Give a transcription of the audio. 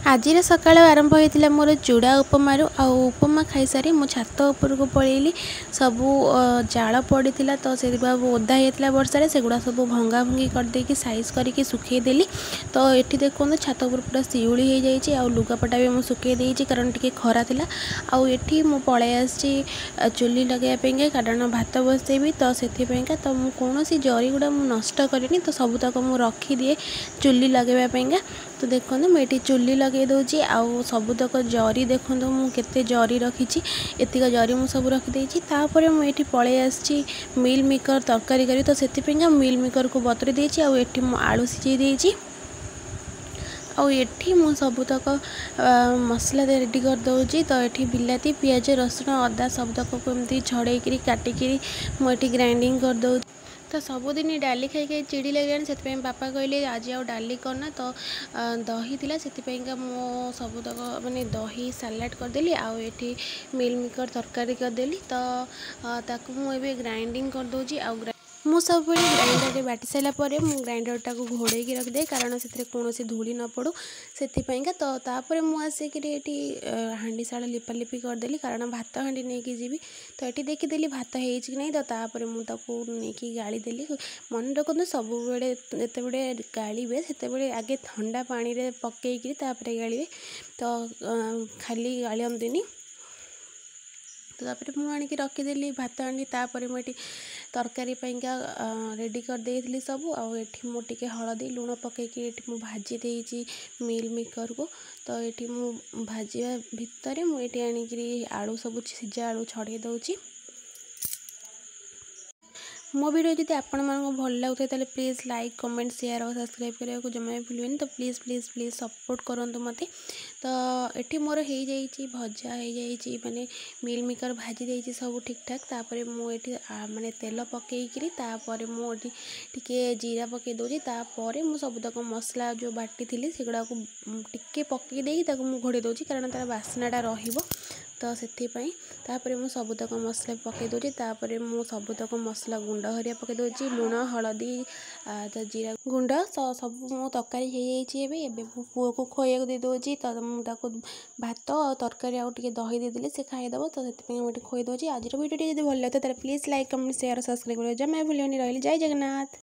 आज सका आरंभ होता मोर चूड़ा उपमारू उपमा खाई सारी मु छात उपरको पलैली सबू जाल पड़ा तो से ओदा होता वर्षा से गुड़ा सब भंगा भंगी करदे साइज करके सुखेदेली। तो ये देखो छात उपर पूरा शिउली हो जाइए आ लुगापटा भी मुझे सुखे देती कारण टी खरा था। आठी मु पलि आसी चुली लगेवाई कारण भात बसैबी तो से तो मुझे कौन जरी गुड़ा नष्ट करनी तो सबूतक मुझे रखीदिए चुली लगेवाई। तो देखो मुझे चुली लगे दूची आउ सबूतक जरी देखो मुझे जरी रखी एतिक जरी मुझे सब रखीदे तापर मुझे पलि आसी मिल मेकर तरकारी करी तो से मिल मेकर को बतुरी देती आठी आलू सिझे देती आठी मु सबूतक मसला रेडी कर दूची। तो ये बिलाती पियाज रसुण अदा सबूतक को एमती छड़े काटिकी मुझे ग्राइंडिंग कर दूँ। तो सबुदिन डाली खाई चिड़ी लगे से बापा कहले आज आउ डाली करना तो दही थी से मो सबूतक माने दही सालाड करदेली आठी मिल मेकर तरकारी करदेली। तो ताकू मुझे ग्राइंडिंग कर दूची मु सब ग्राइंडर रे बाटी सारापर ग्राइंडर टाक घोड़े रखिदे कारण से कौन धूली न पड़ू से। तो तापर मुसिक हाँडी शाल लिपालिपि करदेली कारण भात हाँडी नहीं कि जी। तो ये देखीदेली भात हो कि नहीं तो तापर मुझे गाड़ी देली मन रखु सब जिते गाड़े से आगे ठंडा पानी रे पकईकि गाड़े तो खाली गाड़ती। तो मुझे आणिक रखीदेली भात हाँडी तापर मुझे तरकारी रेडी कर देली सब आठी मुझे हलदी लुण पकईकि ये भाजी देती मिल मेकर को। तो ये भाजा भितर मुझे आणिक आलू सब सिझा आलू छड़े दूची। मो वीडियो जब आपण मानक भल लगे तो प्लीज़ लाइक कमेंट शेयर और सब्सक्राइब करने को जमा भी भूलें। तो प्लीज़ प्लीज़ प्लीज़ सपोर्ट करूँ मत। तो ये मोर हो जाइए भजा हो माने मिल मेकर भाजी देती सब ठीक ठाक तापर मुझे माने तेल पकईकि तापर मुझे जीरा पकई दूसरी तापर मु सबूतक मसला जो बाटी थी से गुड़ा टिके पकई देकी घोड़े दूसरी कारण तार बास्नाटा रहिबो। तो से मुझे सबूतक मसला पकई दूसरी तापर मु सबूतक मसला गुंड हरिया पकई दूसरी लुण हलदी तो जीरा गुंड तो सब मो तरकारी हो पुओ को खोया दे दूसरी। तो मुझे भात और तरकारी आउ टे दही देदेली से खाईदेव तो से मुझे खोई दूसरी। आज वीडियो जब भल लगे तो please like comment share subscribe जमा भूलिए रही। जय जगन्नाथ।